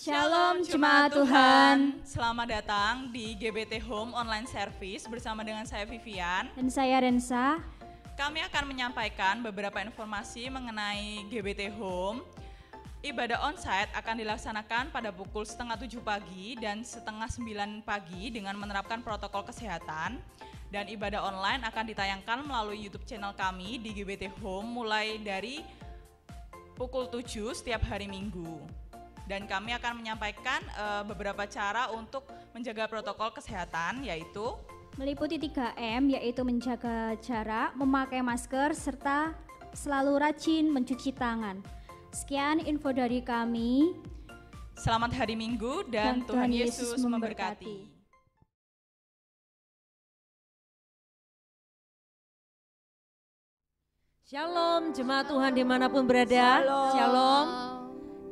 Shalom Jemaat Tuhan. Selamat datang di GBT Home Online Service bersama dengan saya Vivian Dan saya Rensa. Kami akan menyampaikan beberapa informasi mengenai GBT Home. Ibadah onsite akan dilaksanakan pada pukul 6:30 pagi dan 8:30 pagi dengan menerapkan protokol kesehatan. Dan ibadah online akan ditayangkan melalui YouTube channel kami di GBT Home mulai dari pukul 7 setiap hari Minggu. Dan kami akan menyampaikan beberapa cara untuk menjaga protokol kesehatan, yaitu meliputi 3M, yaitu menjaga jarak, memakai masker, serta selalu rajin mencuci tangan. Sekian info dari kami. Selamat hari Minggu dan Tuhan Yesus memberkati. Shalom jemaat Tuhan dimanapun berada. Shalom.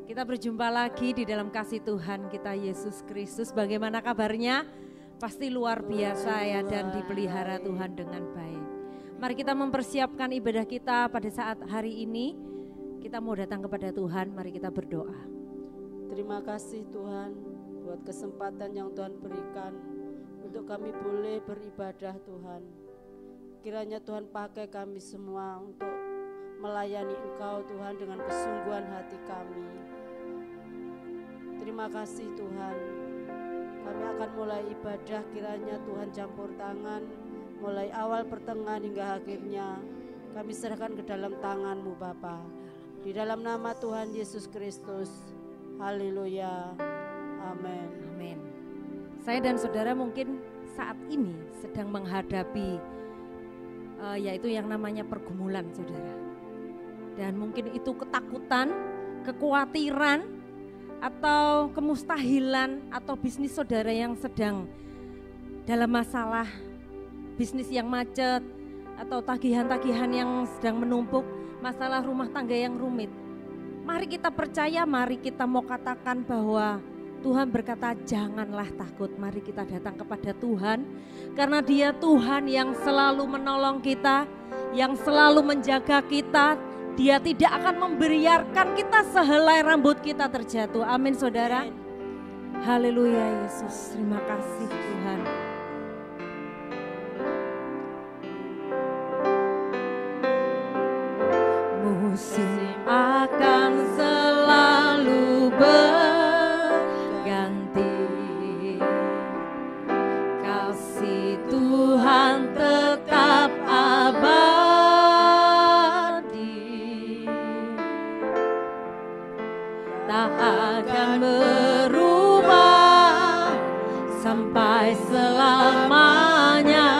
Kita berjumpa lagi di dalam kasih Tuhan kita Yesus Kristus. Bagaimana kabarnya? Pasti luar biasa ya dan dipelihara Tuhan dengan baik. Mari kita mempersiapkan ibadah kita pada saat hari ini. Kita mau datang kepada Tuhan, mari kita berdoa. Terima kasih Tuhan buat kesempatan yang Tuhan berikan untuk kami boleh beribadah Tuhan. Kiranya Tuhan pakai kami semua untuk melayani Engkau Tuhan dengan kesungguhan hati kami. Terima kasih Tuhan. Kami akan mulai ibadah, kiranya Tuhan campur tangan mulai awal pertengahan hingga akhirnya. Kami serahkan ke dalam tangan-Mu Bapa. Di dalam nama Tuhan Yesus Kristus. Haleluya. Amin. Amin. Saya dan saudara mungkin saat ini sedang menghadapi yaitu yang namanya pergumulan saudara. Dan mungkin itu ketakutan, kekhawatiran, atau kemustahilan, atau bisnis saudara yang sedang dalam masalah, bisnis yang macet, atau tagihan-tagihan yang sedang menumpuk, masalah rumah tangga yang rumit. Mari kita percaya, mari kita mau katakan bahwa Tuhan berkata janganlah takut. Mari kita datang kepada Tuhan, karena Dia Tuhan yang selalu menolong kita, yang selalu menjaga kita. Dia tidak akan membiarkan kita sehelai rambut kita terjatuh. Amin saudara. Haleluya Yesus. Terima kasih Tuhan. Musim akan selalu berganti. Kasih Tuhan tetap abadi. Tak akan berubah sampai selamanya.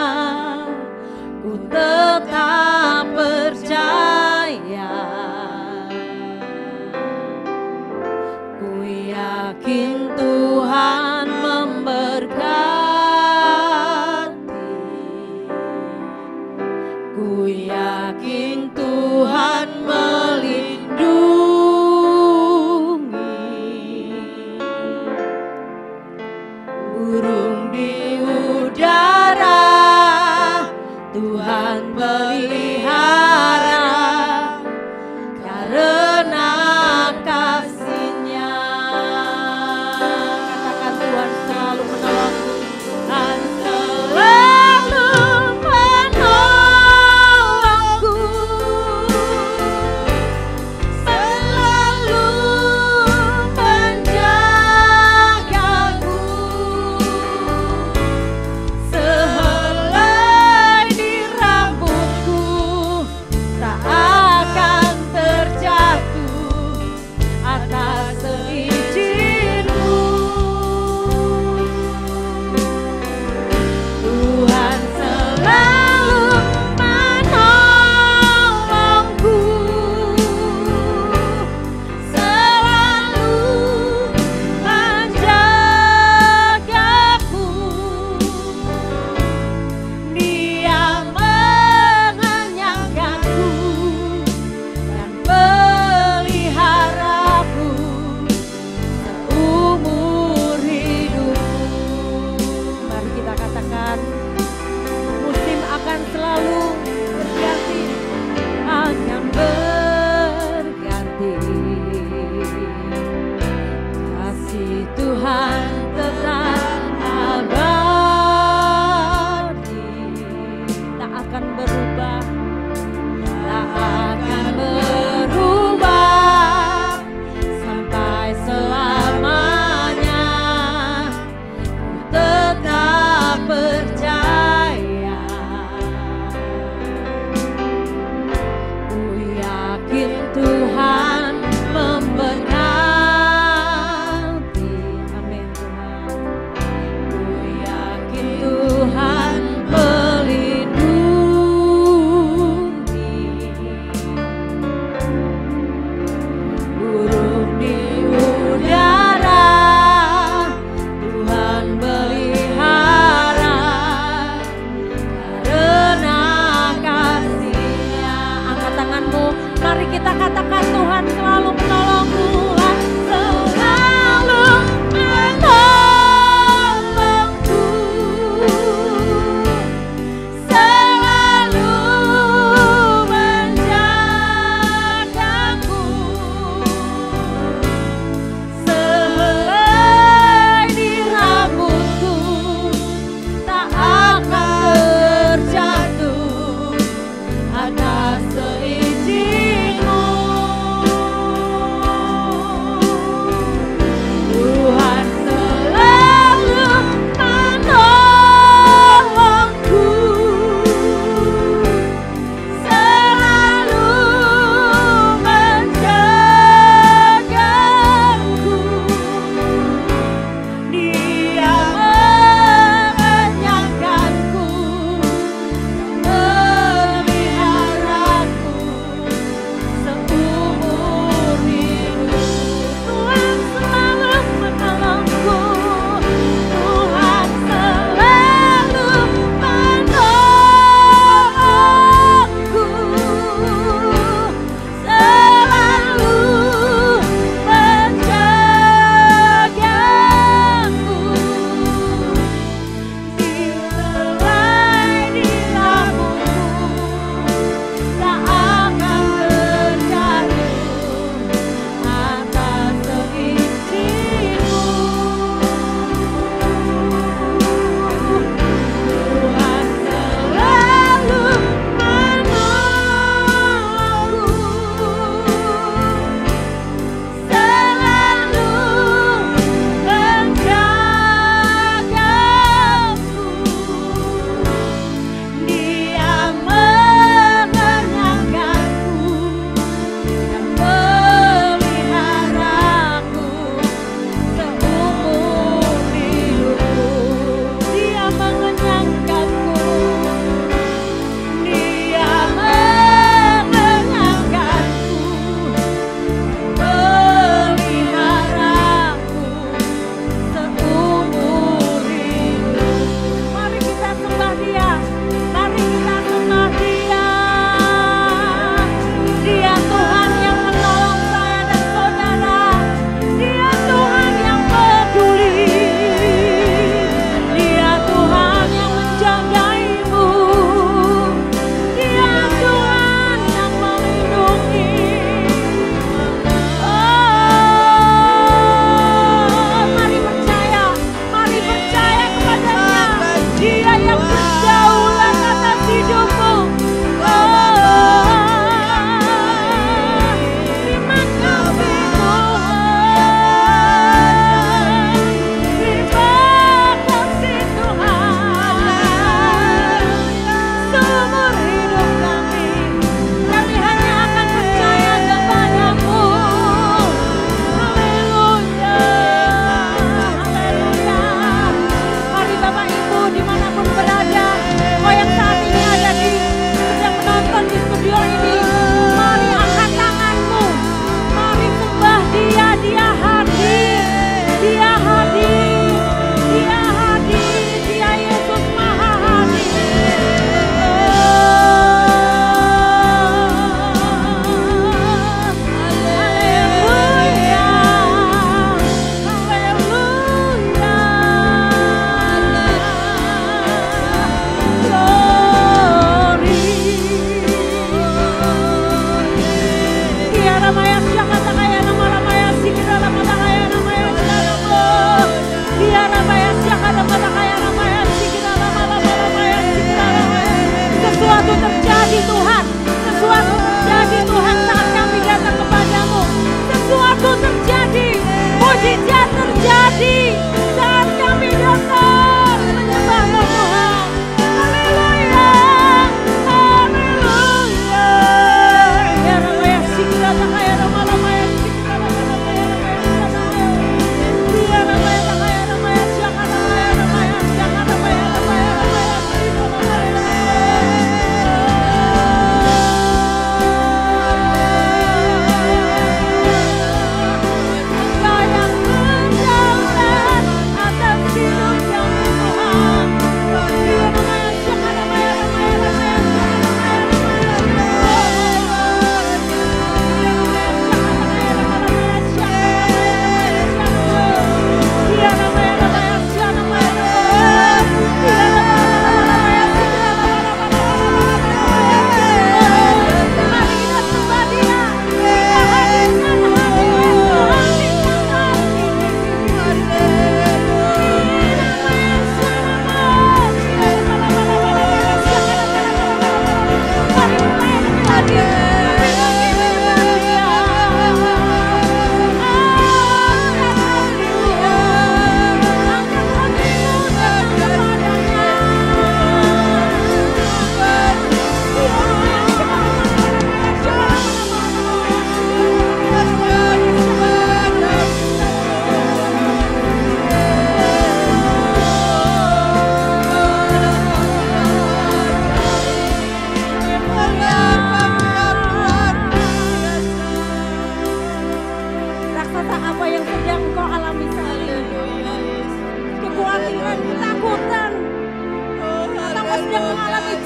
Ku tetap percaya. Ku yakin Tuhan memberkati. Ku yakin Tuhan melindungi. Burung di udara Tuhan pelihara karena kasih-Nya. Katakan Tuhan selalu menolongku. Tuhan selalu menolongku. Selalu menjagaku. Sehelai di rambutku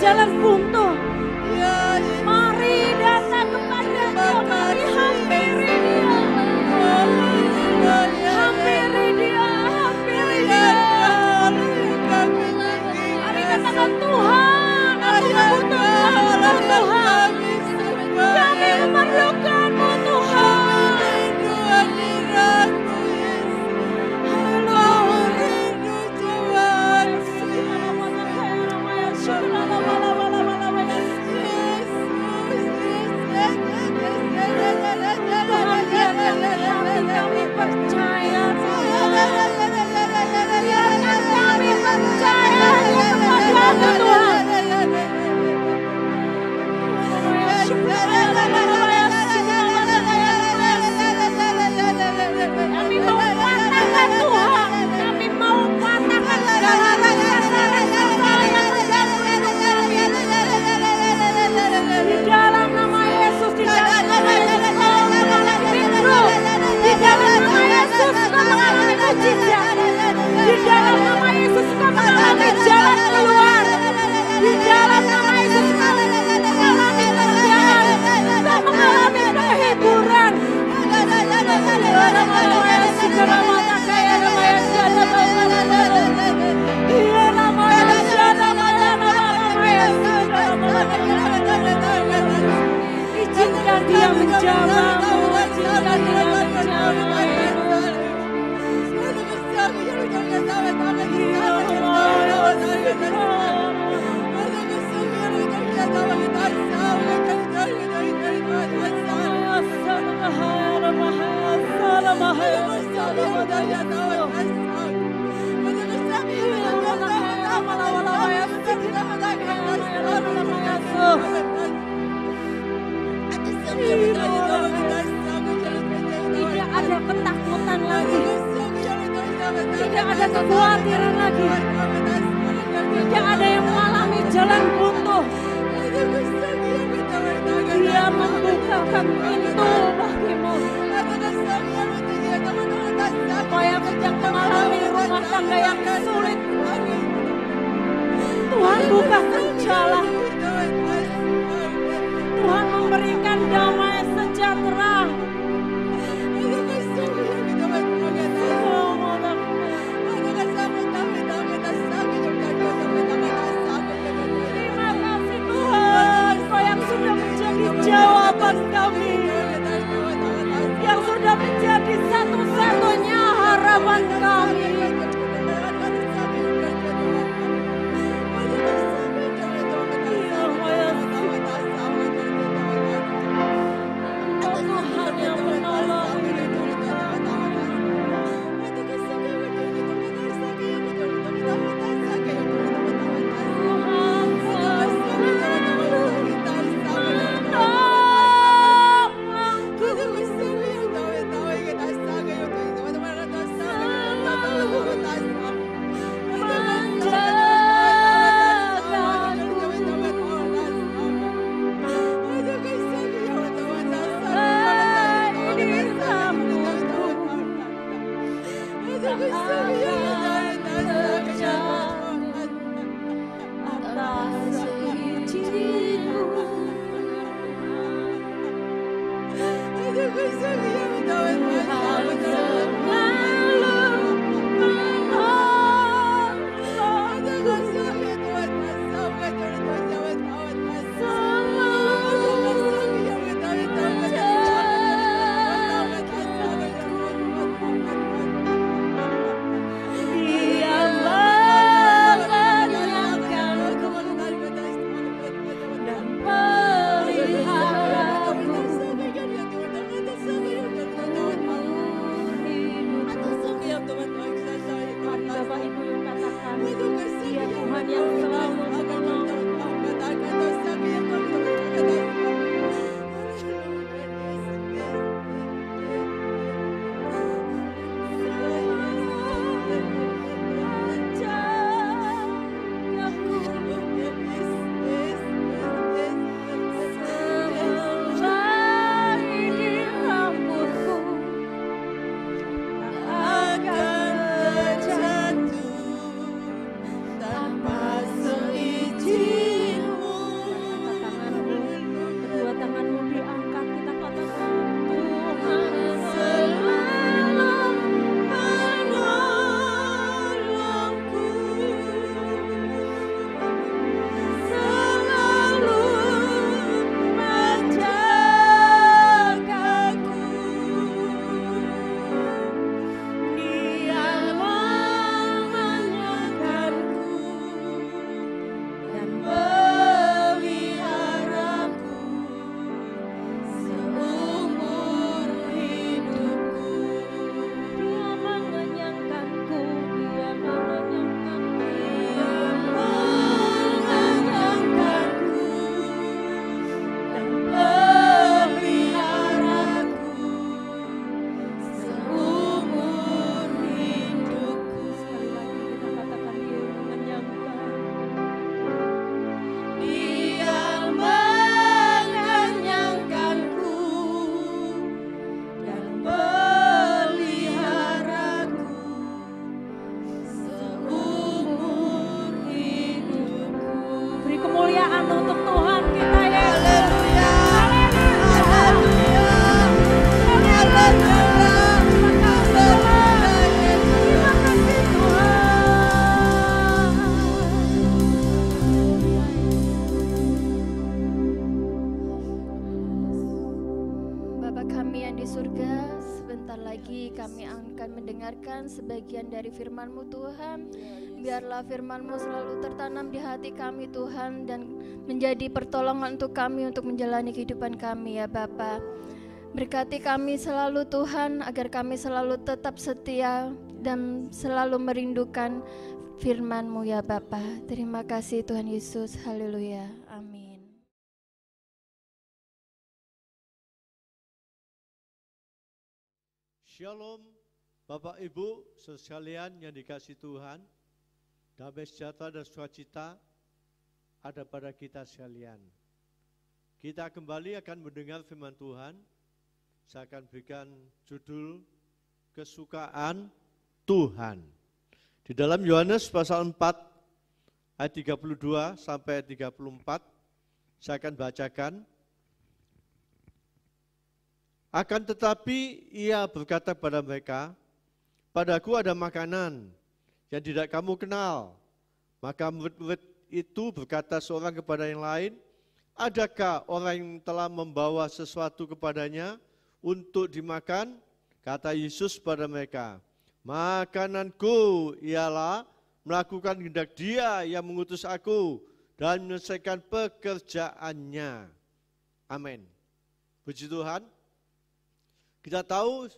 jalan buntu. Mari datang kepada-Nya, mari hampiri Dia. Hampiri Dia, hampiri Dia. Mari katakan Tuhan, aku membutuhkan-Mu Tuhan. Kami memerlukan-Mu Tuhan. Kami percaya Tuhan. Biarkan kami percaya kepada-Mu Tuhan. Kami mau patahkan Tuhan. Kami mau patahkan segala rasa-rasa yang mengganggu hidup kami. Di dalam nama Yesus, di dalam nama Yesus, kau mengalami breakthrough. Di dalam nama Yesus, kau mengalami mujizat. Di dalam nama Yesus, kau mengalami jalan keluar. Di dalam nama Yesus, kau mengalami kerjaan. Kau mengalami kehiburan. Izinkan Dia menjamahmu, izinkan Dia menjamahmu. Tidak ada ketakutan lagi. Tidak ada kekhawatiran lagi. Tidak ada yang mengalami jalan buntu. Dia membukakan pintu bagimu. Kau yang sedang mengalami rumah tangga yang sulit, Tuhan bukakan jalan. Tuhan memberikan damai sejahtera. Terima kasih Tuhan, Kau yang sudah menjadi jawaban kami, yang sudah menjadi satu-satunya harapan kami. mendengarkan sebagian dari firman-Mu Tuhan. Biarlah firman-Mu selalu tertanam di hati kami Tuhan, dan menjadi pertolongan untuk kami untuk menjalani kehidupan kami ya Bapa. Berkati kami selalu Tuhan, agar kami selalu tetap setia dan selalu merindukan firman-Mu ya Bapa. Terima kasih Tuhan Yesus, haleluya, amin. Shalom Bapak Ibu sekalian yang dikasihi Tuhan, damai sejahtera dan sukacita ada pada kita sekalian. Kita kembali akan mendengar firman Tuhan. Saya akan berikan judul kesukaan Tuhan. Di dalam Yohanes pasal 4 ayat 32 sampai 34 saya akan bacakan. Akan tetapi ia berkata kepada mereka, padaku ada makanan yang tidak kamu kenal. Maka murid-murid itu berkata seorang kepada yang lain, adakah orang yang telah membawa sesuatu kepadanya untuk dimakan? Kata Yesus pada mereka, makananku ialah melakukan kehendak Dia yang mengutus aku dan menyelesaikan pekerjaannya. Amin. Puji Tuhan. Kita tahu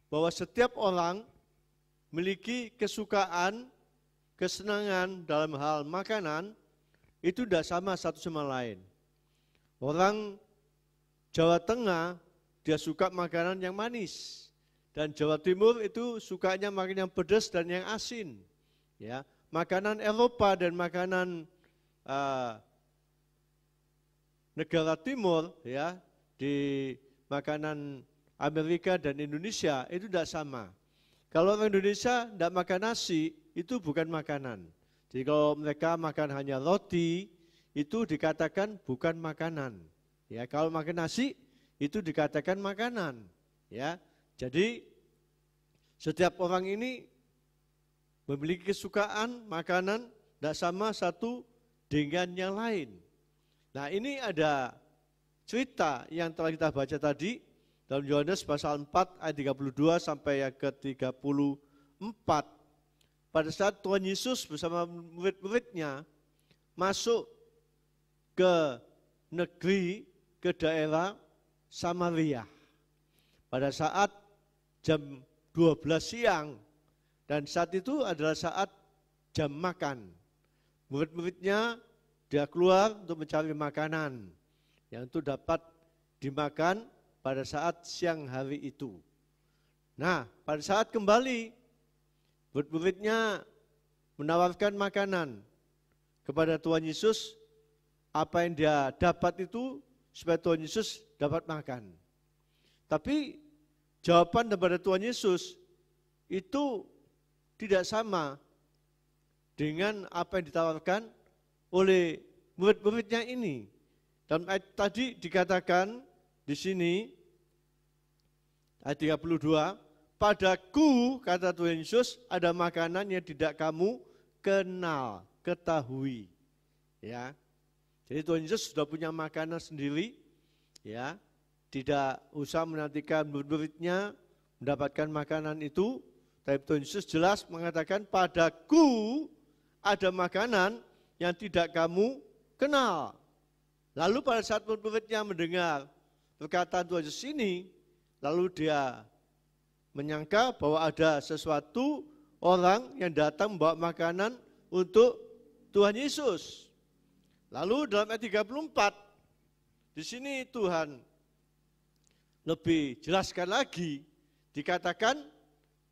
bahwa setiap orang memiliki kesukaan, kesenangan dalam hal makanan, itu tidak sama satu sama lain. Orang Jawa Tengah, dia suka makanan yang manis. Dan Jawa Timur itu sukanya makanan yang pedas dan yang asin. Ya, makanan Eropa dan makanan negara Timur, ya, di makanan Amerika dan Indonesia itu tidak sama. Kalau orang Indonesia tidak makan nasi, itu bukan makanan. Jadi kalau mereka makan hanya roti, itu dikatakan bukan makanan. Ya, kalau makan nasi, itu dikatakan makanan. Ya, jadi setiap orang ini memiliki kesukaan makanan tidak sama satu dengan yang lain. Nah, ini ada cerita yang telah kita baca tadi dalam Yohanes pasal 4 ayat 32 sampai yang ke-34. Pada saat Tuhan Yesus bersama murid-muridnya masuk ke negeri, ke daerah Samaria. Pada saat jam 12 siang, dan saat itu adalah saat jam makan. Murid-muridnya dia keluar untuk mencari makanan yang itu dapat dimakan pada saat siang hari itu. Nah, pada saat kembali, murid-muridnya menawarkan makanan kepada Tuhan Yesus, apa yang dia dapat itu supaya Tuhan Yesus dapat makan. Tapi jawaban daripada Tuhan Yesus itu tidak sama dengan apa yang ditawarkan oleh murid-muridnya ini. Dalam ayat tadi dikatakan di sini, ayat 32, padaku, kata Tuhan Yesus, ada makanan yang tidak kamu kenal, ketahui. Ya, jadi Tuhan Yesus sudah punya makanan sendiri, ya, tidak usah menantikan murid-muridnya mendapatkan makanan itu. Tapi Tuhan Yesus jelas mengatakan, padaku ada makanan yang tidak kamu kenal. Lalu pada saat murid-muridnya mendengar perkataan Tuhan Yesus ini, lalu dia menyangka bahwa ada sesuatu orang yang datang membawa makanan untuk Tuhan Yesus. Lalu dalam ayat 34, di sini Tuhan lebih jelaskan lagi, dikatakan,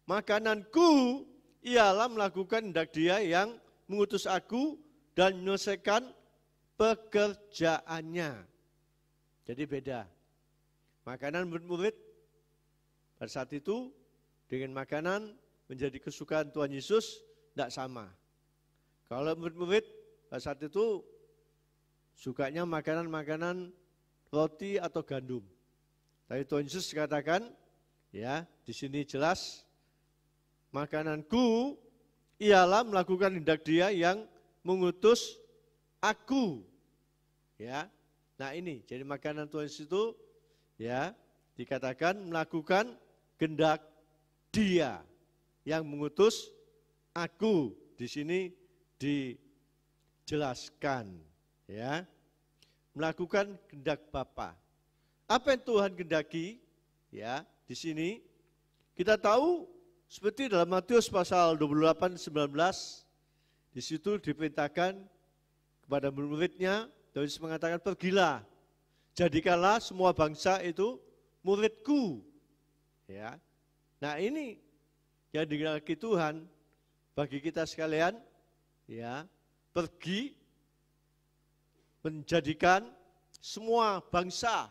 makananku ialah melakukan kehendak Dia yang mengutus aku dan menyelesaikan pekerjaannya. Jadi beda. Makanan murid-murid pada saat itu dengan makanan menjadi kesukaan Tuhan Yesus tidak sama. Kalau murid-murid pada saat itu sukanya makanan-makanan roti atau gandum. Tapi Tuhan Yesus katakan, ya, di sini jelas, makananku ialah melakukan kehendak Dia yang mengutus aku. Ya. Nah, ini jadi makanan Tuhan Yesus itu, ya, dikatakan melakukan kehendak Dia. yang mengutus aku. Di sini dijelaskan, ya. Melakukan kehendak Bapa. Apa yang Tuhan kehendaki? Ya, di sini kita tahu seperti dalam Matius pasal 28:19, di situ diperintahkan kepada murid-muridnya, Yesus mengatakan, pergilah, jadikanlah semua bangsa itu muridku. Ya. Nah ini yang dikehendaki Tuhan bagi kita sekalian, ya, pergi menjadikan semua bangsa,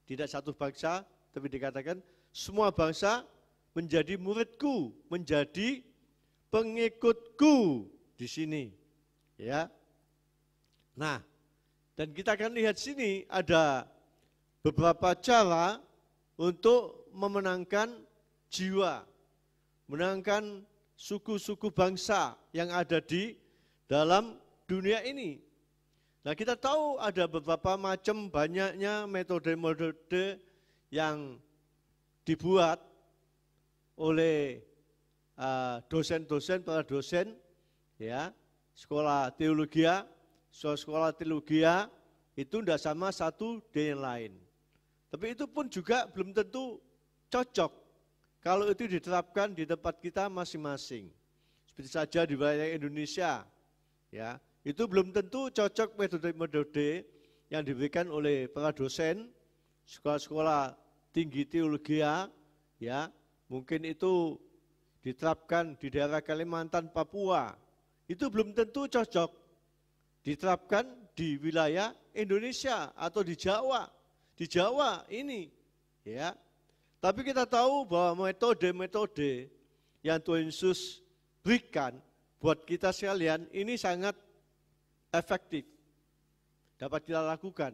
tidak satu bangsa, tapi dikatakan semua bangsa menjadi muridku, menjadi pengikutku di sini, ya. Nah, dan kita akan lihat sini ada beberapa cara untuk memenangkan jiwa, menangkan suku-suku bangsa yang ada di dalam dunia ini. Nah, kita tahu ada beberapa macam, banyaknya metode-metode yang dibuat oleh dosen-dosen, para dosen, ya, sekolah teologi itu tidak sama satu dengan yang lain. Tapi itu pun juga belum tentu cocok kalau itu diterapkan di tempat kita masing-masing. Seperti saja di wilayah Indonesia, ya, itu belum tentu cocok metode-metode yang diberikan oleh para dosen sekolah-sekolah tinggi teologi, ya, mungkin itu diterapkan di daerah Kalimantan, Papua, itu belum tentu cocok diterapkan di wilayah Indonesia atau di Jawa. Di Jawa ini, ya. Tapi kita tahu bahwa metode-metode yang Tuhan Yesus berikan buat kita sekalian ini sangat efektif. Dapat kita lakukan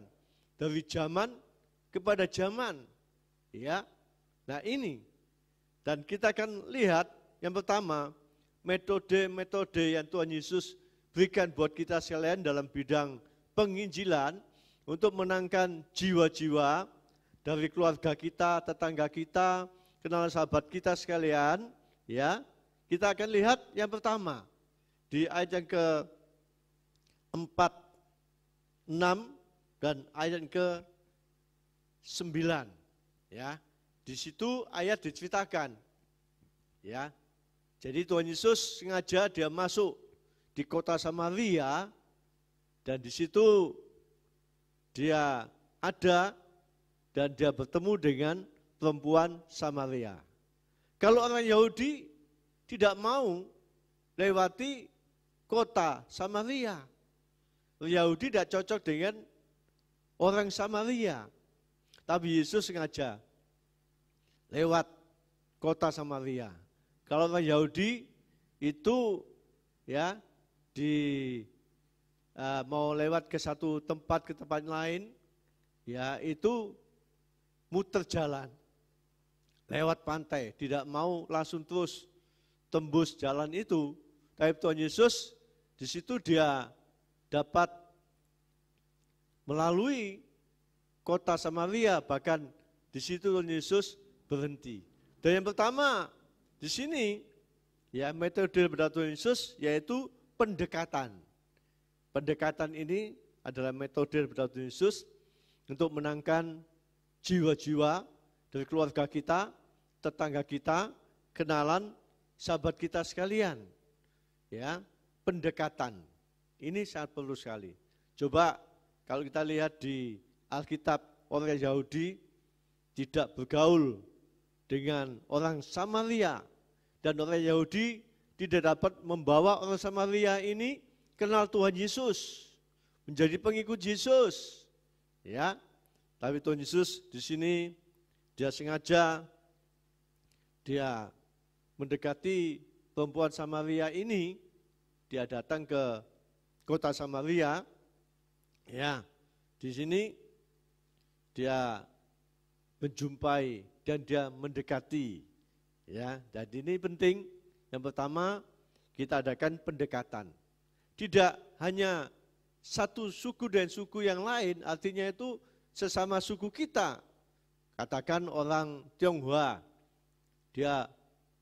dari zaman kepada zaman, ya. Nah ini, dan kita akan lihat yang pertama, metode-metode yang Tuhan Yesus berikan buat kita sekalian dalam bidang penginjilan untuk menangkan jiwa-jiwa dari keluarga kita, tetangga kita, kenalan sahabat kita sekalian, ya. Kita akan lihat yang pertama di ayat yang ke-4, 6 dan ayat yang ke-9, ya. Di situ ayat diceritakan, ya. Jadi Tuhan Yesus sengaja dia masuk di kota Samaria dan di situ dia ada dan dia bertemu dengan perempuan Samaria. Kalau orang Yahudi tidak mau lewati kota Samaria, Yahudi tidak cocok dengan orang Samaria, tapi Yesus sengaja lewat kota Samaria. Kalau orang Yahudi itu, ya, mau lewat ke satu tempat ke tempat lain, ya, itu muter jalan lewat pantai, tidak mau langsung terus tembus jalan itu. Tapi Tuhan Yesus di situ dia dapat melalui kota Samaria, bahkan di situ Tuhan Yesus berhenti. Dan yang pertama di sini, ya, metode daripada Tuhan Yesus yaitu pendekatan. Pendekatan ini adalah metode daripada Tuhan Yesus untuk menangkan jiwa-jiwa dari keluarga kita, tetangga kita, kenalan sahabat kita sekalian. Ya, pendekatan. Ini sangat perlu sekali. Coba kalau kita lihat di Alkitab, orang Yahudi tidak bergaul dengan orang Samaria, dan orang Yahudi tidak dapat membawa orang Samaria ini kenal Tuhan Yesus, menjadi pengikut Yesus. Ya, tapi Tuhan Yesus di sini dia sengaja dia mendekati perempuan Samaria ini, dia datang ke kota Samaria. Ya, di sini dia menjumpai dan dia mendekati. Ya, dan ini penting. Yang pertama, kita adakan pendekatan. Tidak hanya satu suku dan suku yang lain, artinya itu sesama suku kita. Katakan orang Tionghoa, dia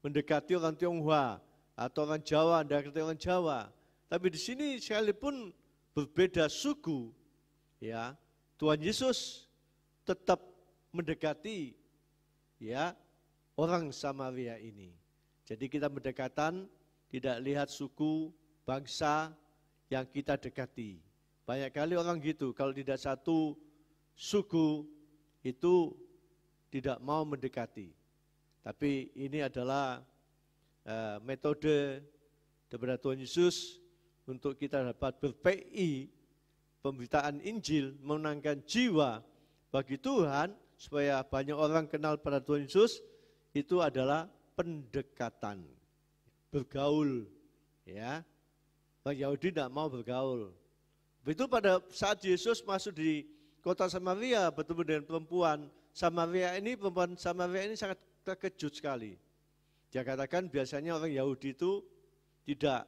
mendekati orang Tionghoa atau orang Jawa, mendekati orang Jawa. Tapi di sini sekalipun berbeda suku, ya, Tuhan Yesus tetap mendekati, ya, orang Samaria ini. Jadi kita berdekatan tidak lihat suku, bangsa yang kita dekati. Banyak kali orang gitu, kalau tidak satu suku itu tidak mau mendekati. Tapi ini adalah metode daripada Tuhan Yesus untuk kita dapat ber-PI, pemberitaan Injil, menangkan jiwa bagi Tuhan, supaya banyak orang kenal pada Tuhan Yesus. Itu adalah pendekatan, bergaul, ya. Orang Yahudi tidak mau bergaul. Begitu pada saat Yesus masuk di kota Samaria, bertemu dengan perempuan Samaria ini, perempuan Samaria ini sangat terkejut sekali. Dia katakan biasanya orang Yahudi itu tidak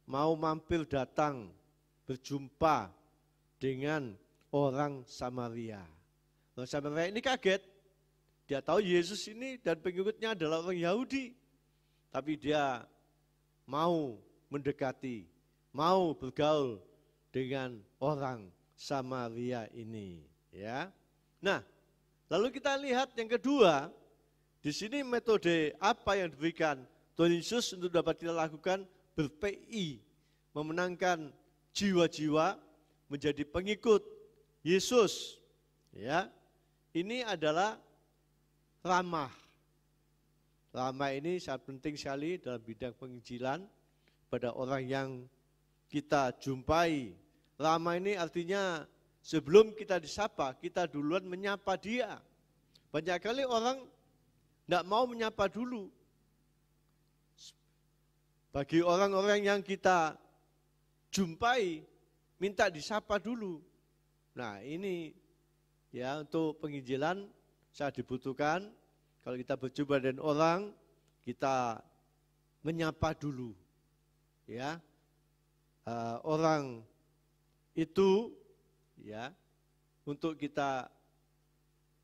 mau mampir datang berjumpa dengan orang Samaria. Orang Samaria ini kaget. Dia tahu Yesus ini dan pengikutnya adalah orang Yahudi. Tapi dia mau mendekati, mau bergaul dengan orang Samaria ini, ya. Nah, lalu kita lihat yang kedua, di sini metode apa yang diberikan Tuhan Yesus untuk dapat kita lakukan, ber-PI, memenangkan jiwa-jiwa menjadi pengikut Yesus, ya. Ini adalah ramah. Ramah ini sangat penting sekali dalam bidang penginjilan pada orang yang kita jumpai. Ramah ini artinya sebelum kita disapa, kita duluan menyapa dia. Banyak kali orang tidak mau menyapa dulu. Bagi orang-orang yang kita jumpai, minta disapa dulu. Nah ini ya, untuk penginjilan sangat dibutuhkan. Kalau kita berjumpa dengan orang, kita menyapa dulu, ya. Orang itu, ya, untuk kita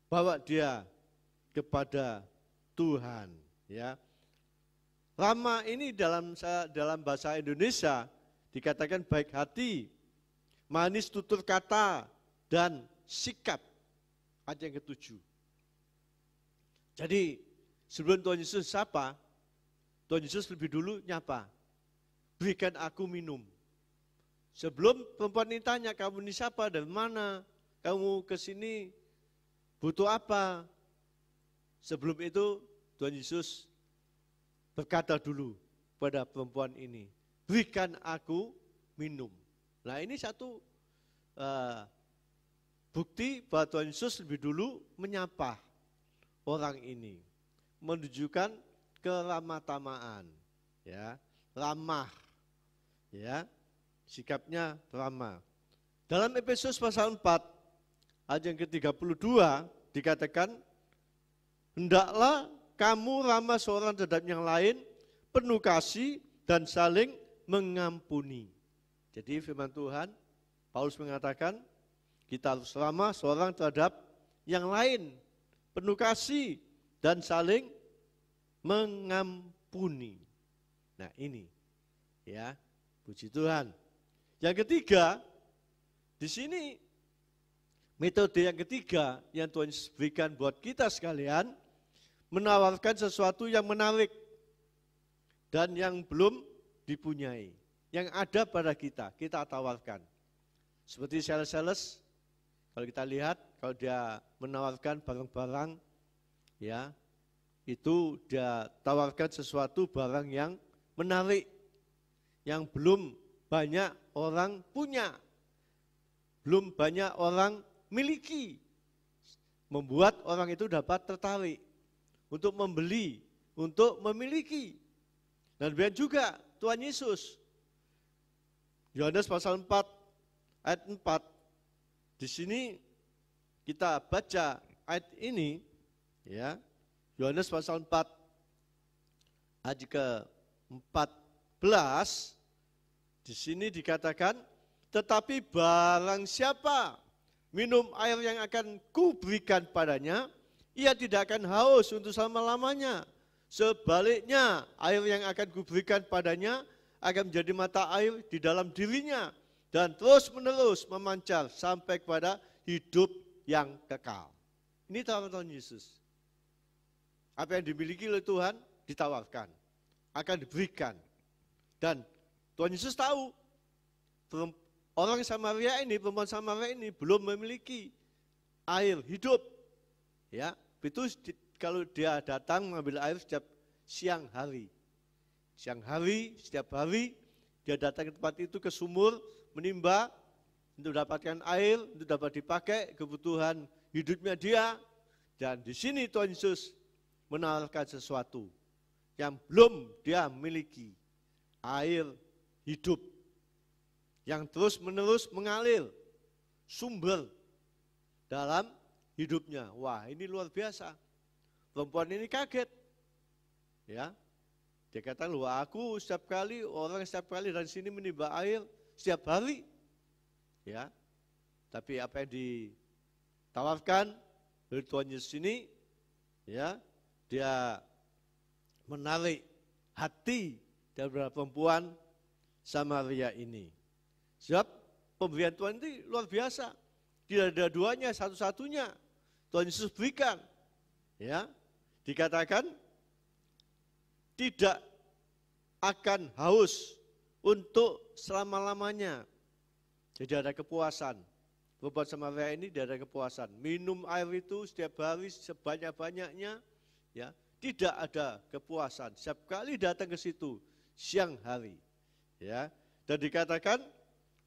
bawa dia kepada Tuhan, ya. Ramah ini dalam bahasa Indonesia dikatakan baik hati, manis tutur kata, dan sikap. Ayat yang ke-7. Jadi sebelum Tuhan Yesus sapa, Tuhan Yesus lebih dulu nyapa. Berikan aku minum. Sebelum perempuan ini tanya, kamu ini siapa, dari mana, kamu ke sini butuh apa? Sebelum itu Tuhan Yesus berkata dulu pada perempuan ini, berikan aku minum. Nah ini satu bukti bahwa Tuhan Yesus lebih dulu menyapa orang ini, menunjukkan keramah-tamahan, ya, ramah, ya, sikapnya ramah. Dalam Efesus pasal 4 ayat yang ke-32 dikatakan, hendaklah kamu ramah seorang terhadap yang lain, penuh kasih dan saling mengampuni. Jadi firman Tuhan, Paulus mengatakan kita harus ramah seorang terhadap yang lain, penuh kasih dan saling mengampuni. Nah ini, ya, puji Tuhan. Yang ketiga, di sini metode yang ketiga yang Tuhan berikan buat kita sekalian, menawarkan sesuatu yang menarik dan yang belum dipunyai, yang ada pada kita tawarkan. Seperti sales-sales, kalau kita lihat, kalau dia menawarkan barang-barang, ya, itu dia tawarkan sesuatu barang yang menarik, yang belum banyak orang punya, belum banyak orang miliki, membuat orang itu dapat tertarik untuk membeli, untuk memiliki. Dan demikian juga Tuhan Yesus. Yohanes pasal 4 ayat 4. Di sini kita baca ayat ini, ya. Yohanes pasal 4 ayat ke-14. Di sini dikatakan, tetapi barang siapa minum air yang akan kuberikan padanya, ia tidak akan haus untuk selama-lamanya. Sebaliknya, air yang akan kuberikan padanya akan menjadi mata air di dalam dirinya dan terus-menerus memancar sampai kepada hidup yang kekal. Ini tawaran Tuhan Yesus. Apa yang dimiliki oleh Tuhan ditawarkan, akan diberikan. Dan Tuhan Yesus tahu orang Samaria ini, perempuan Samaria ini belum memiliki air hidup. Ya, itu kalau dia datang mengambil air setiap siang hari. Siang hari, setiap hari dia datang ke tempat itu, ke sumur, menimba untuk dapatkan air, untuk dapat dipakai kebutuhan hidupnya dia. Dan di sini Tuhan Yesus menawarkan sesuatu yang belum dia miliki, air hidup yang terus-menerus mengalir, sumber dalam hidupnya. Wah, ini luar biasa. Perempuan ini kaget. Ya. Dia kata, "Loh, aku setiap kali dari sini menimba air setiap hari." Ya. Tapi apa yang ditawarkan oleh Tuhan Yesus ini, ya, dia menarik hati dari perempuan Samaria ini. Sebab pemberian Tuhan itu luar biasa. Tidak ada duanya, satu-satunya Tuhan Yesus berikan. Ya, dikatakan tidak akan haus untuk selama-lamanya. Jadi ada kepuasan. Perempuan Samaria ini tidak ada kepuasan. Minum air itu setiap hari sebanyak-banyaknya, ya, tidak ada kepuasan. Setiap kali datang ke situ siang hari, ya. Dan dikatakan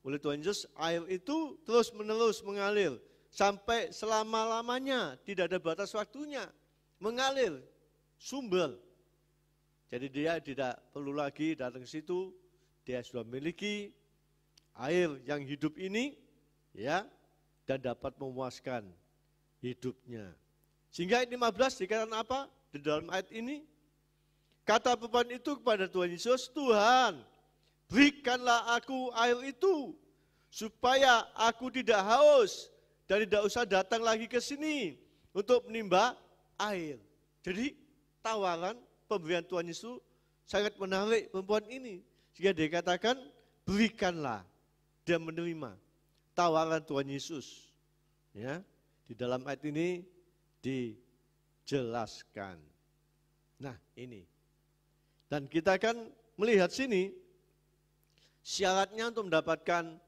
oleh Tuhan Yesus, air itu terus-menerus mengalir sampai selama-lamanya, tidak ada batas waktunya, mengalir, sumber. Jadi dia tidak perlu lagi datang ke situ, dia sudah memiliki air yang hidup ini, ya, dan dapat memuaskan hidupnya. Sehingga ayat 15 dikatakan apa? Di dalam ayat ini, kata perempuan itu kepada Tuhan Yesus, "Tuhan, berikanlah aku air itu, supaya aku tidak haus dan tidak usah datang lagi ke sini untuk menimba air." Jadi tawaran pemberian Tuhan Yesus sangat menarik perempuan ini. Sehingga dia katakan, berikanlah. Dia menerima tawaran Tuhan Yesus. Ya, di dalam ayat ini dijelaskan. Nah, ini. Dan kita akan melihat sini, syaratnya untuk mendapatkan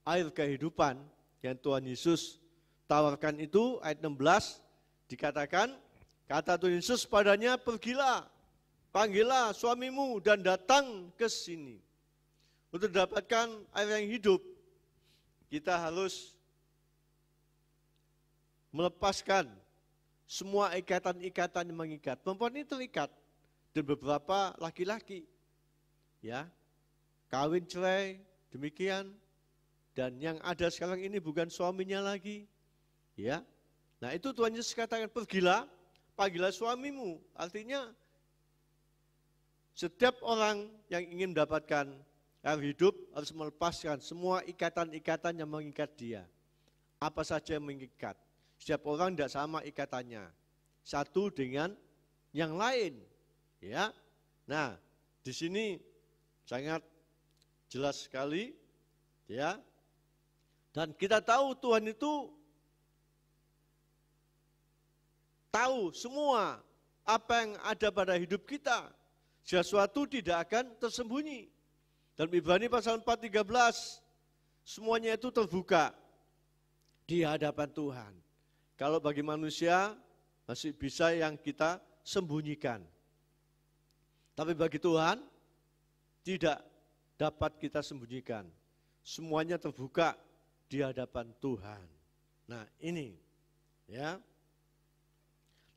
air kehidupan yang Tuhan Yesus tawarkan itu, ayat 16, dikatakan, kata Tuhan Yesus padanya, "Pergilah, panggillah suamimu dan datang ke sini." Untuk mendapatkan air yang hidup, kita harus melepaskan semua ikatan-ikatan yang mengikat. Perempuan ini terikat dan beberapa laki-laki, ya, kawin cerai, demikian, dan yang ada sekarang ini bukan suaminya lagi, ya. Nah, itu Tuhan Yesus katakan, "Pergilah, panggillah suamimu." Artinya setiap orang yang ingin mendapatkan air hidup harus melepaskan semua ikatan-ikatan yang mengikat dia. Apa saja yang mengikat. Setiap orang tidak sama ikatannya, satu dengan yang lain, ya. Nah, di sini sangat jelas sekali, ya. Dan kita tahu Tuhan itu tahu semua apa yang ada pada hidup kita. Sesuatu tidak akan tersembunyi. Dalam Ibrani pasal 4:13, semuanya itu terbuka di hadapan Tuhan. Kalau bagi manusia masih bisa yang kita sembunyikan. Tapi bagi Tuhan tidak dapat kita sembunyikan. Semuanya terbuka di hadapan Tuhan. Nah, ini, ya.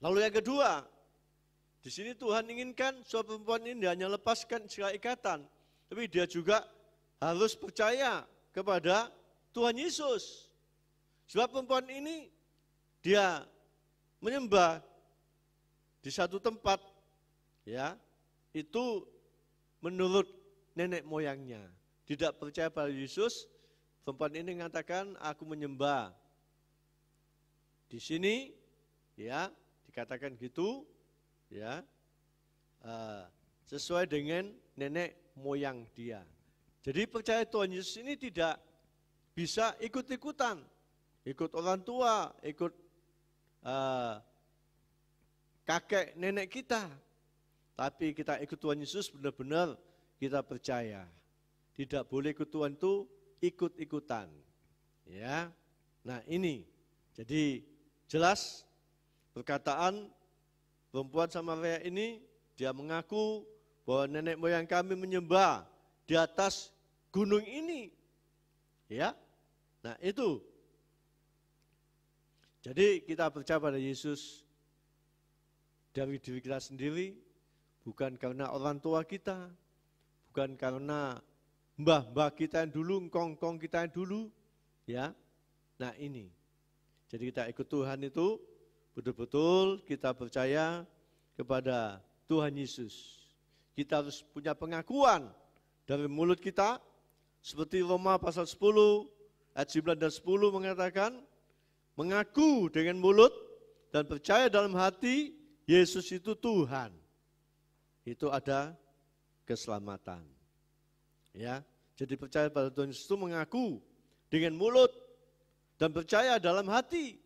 Lalu yang kedua, di sini Tuhan inginkan suatu perempuan ini hanya lepaskan segala ikatan, tapi dia juga harus percaya kepada Tuhan Yesus. Sebab perempuan ini dia menyembah di satu tempat, ya, itu menurut nenek moyangnya. Tidak percaya pada Yesus, perempuan ini mengatakan, "Aku menyembah di sini," ya, dikatakan gitu, ya. sesuai dengan nenek moyang dia. Jadi percaya Tuhan Yesus ini tidak bisa ikut-ikutan, ikut orang tua, ikut kakek nenek kita. Tapi kita ikut Tuhan Yesus benar-benar kita percaya. Tidak boleh ikut Tuhan itu ikut-ikutan. Ya. Nah, ini. Jadi jelas perkataan perempuan Samaria ini, dia mengaku bahwa nenek moyang kami menyembah di atas gunung ini. Ya. Nah, itu. Jadi kita percaya pada Yesus dari diri kita sendiri, bukan karena orang tua kita, bukan karena mbah-mbah kita yang dulu, engkong-engkong kita yang dulu, ya. Nah, ini. Jadi kita ikut Tuhan itu betul-betul kita percaya kepada Tuhan Yesus. Kita harus punya pengakuan dari mulut kita, seperti Roma pasal 10 ayat 9 dan 10 mengatakan, mengaku dengan mulut dan percaya dalam hati Yesus itu Tuhan. Itu ada keselamatan. Ya, jadi percaya pada Tuhan Yesus itu mengaku dengan mulut dan percaya dalam hati.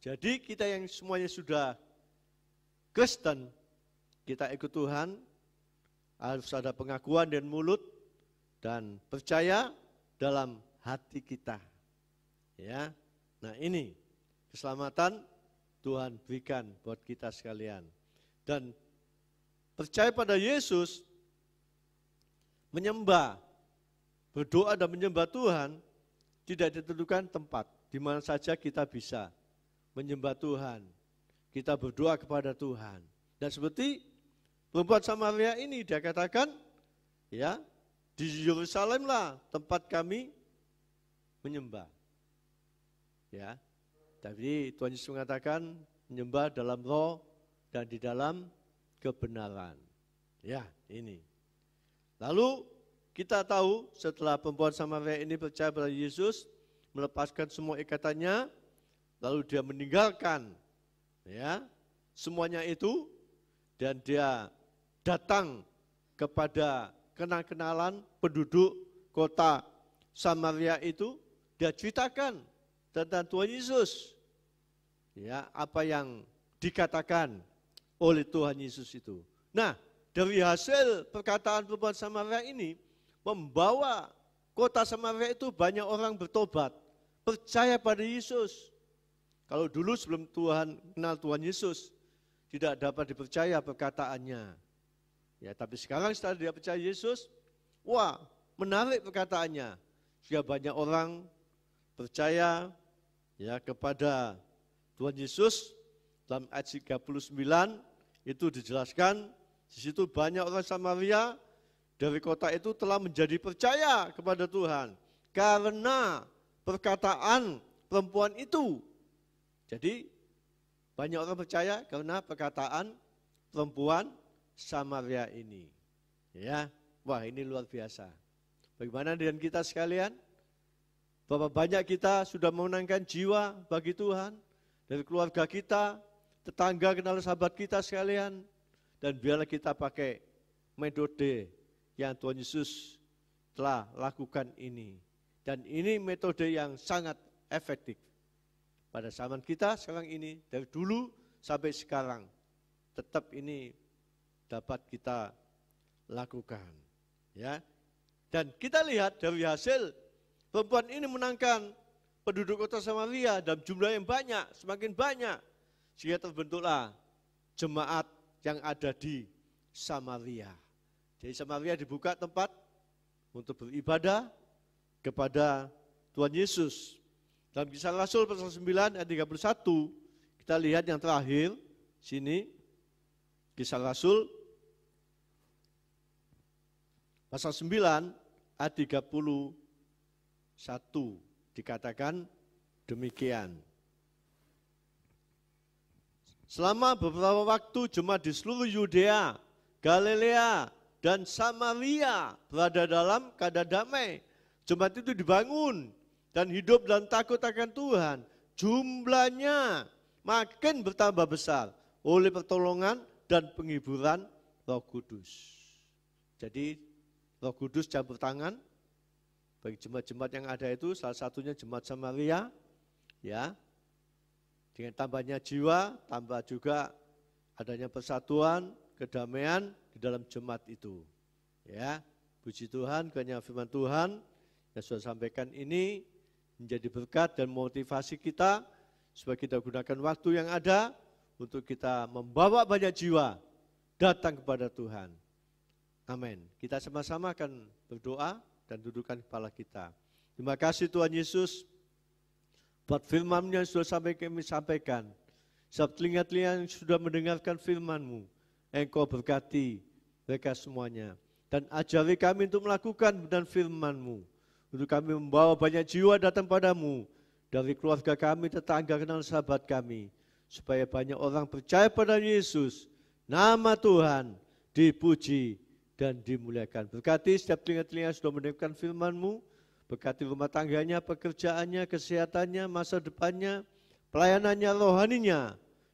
Jadi kita yang semuanya sudah Kristen, kita ikut Tuhan, harus ada pengakuan dengan mulut dan percaya dalam hati kita. Ya, nah ini keselamatan Tuhan berikan buat kita sekalian. Dan percaya pada Yesus, menyembah, berdoa dan menyembah Tuhan tidak ditentukan tempat, di mana saja kita bisa menyembah Tuhan. Kita berdoa kepada Tuhan. Dan seperti perempuan Samaria ini, dia katakan, ya, di Yerusalem lah tempat kami menyembah. Ya, tapi Tuhan Yesus mengatakan menyembah dalam roh dan di dalam kebenaran. Ya, ini. Lalu kita tahu setelah perempuan Samaria ini percaya pada Yesus, melepaskan semua ikatannya, lalu dia meninggalkan ya semuanya itu, dan dia datang kepada kenal-kenalan penduduk kota Samaria itu, dia ceritakan tentang Tuhan Yesus. Ya, apa yang dikatakan oleh Tuhan Yesus itu. Nah, dari hasil perkataan perempuan Samaria ini, membawa kota Samaria itu banyak orang bertobat, percaya pada Yesus. Kalau dulu sebelum Tuhan kenal Tuhan Yesus, tidak dapat dipercaya perkataannya. Ya, tapi sekarang setelah dia percaya Yesus, wah, menarik perkataannya. Sehingga banyak orang percaya ya kepada Tuhan Yesus. Dalam ayat 39 itu dijelaskan, di situ banyak orang Samaria dari kota itu telah menjadi percaya kepada Tuhan karena perkataan perempuan itu. Jadi banyak orang percaya karena perkataan perempuan Samaria ini. Ya, wah ini luar biasa. Bagaimana dengan kita sekalian? Berapa banyak kita sudah memenangkan jiwa bagi Tuhan dari keluarga kita, tetangga, kenal sahabat kita sekalian. Dan biarlah kita pakai metode yang Tuhan Yesus telah lakukan ini. Dan ini metode yang sangat efektif. Pada zaman kita sekarang ini, dari dulu sampai sekarang, tetap ini dapat kita lakukan. Ya. Dan kita lihat dari hasil perempuan ini menangkan penduduk kota Samaria dalam jumlah yang banyak, semakin banyak. Sehingga terbentuklah jemaat yang ada di Samaria. Jadi Samaria dibuka tempat untuk beribadah kepada Tuhan Yesus. Dalam Kisah Rasul pasal 9 ayat 31, kita lihat yang terakhir sini, Kisah Rasul pasal 9 ayat 31 dikatakan demikian. Selama beberapa waktu jemaat di seluruh Yudea, Galilea, dan Samaria berada dalam keadaan damai. Jemaat itu dibangun dan hidup dan takut akan Tuhan. Jumlahnya makin bertambah besar oleh pertolongan dan penghiburan Roh Kudus. Jadi Roh Kudus campur tangan bagi jemaat-jemaat yang ada itu, salah satunya jemaat Samaria, ya. Dengan tambahnya jiwa, tambah juga adanya persatuan, kedamaian di dalam jemaat itu. Ya, puji Tuhan, kiranya firman Tuhan yang sudah sampaikan ini menjadi berkat dan motivasi kita supaya kita gunakan waktu yang ada untuk kita membawa banyak jiwa datang kepada Tuhan. Amin. Kita sama-sama akan berdoa dan dudukkan kepala kita. Terima kasih Tuhan Yesus buat firman-Mu yang sudah kami sampaikan. Sebab telinga-telinga yang sudah mendengarkan firman-Mu, Engkau berkati mereka semuanya. Dan ajari kami untuk melakukan dan firman-Mu. Untuk kami membawa banyak jiwa datang padamu. Dari keluarga kami, tetangga, kenal sahabat kami. Supaya banyak orang percaya pada Yesus. Nama Tuhan dipuji dan dimuliakan. Berkati setiap telinga-telinga yang sudah mendengarkan firman-Mu. Berkati rumah tangganya, pekerjaannya, kesehatannya, masa depannya, pelayanannya, rohaninya.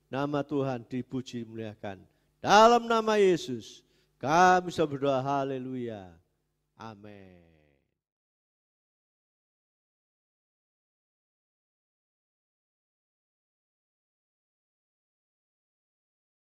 Nama Tuhan dipuji dimuliakan. Dalam nama Yesus, kami berdoa, haleluya. Amin.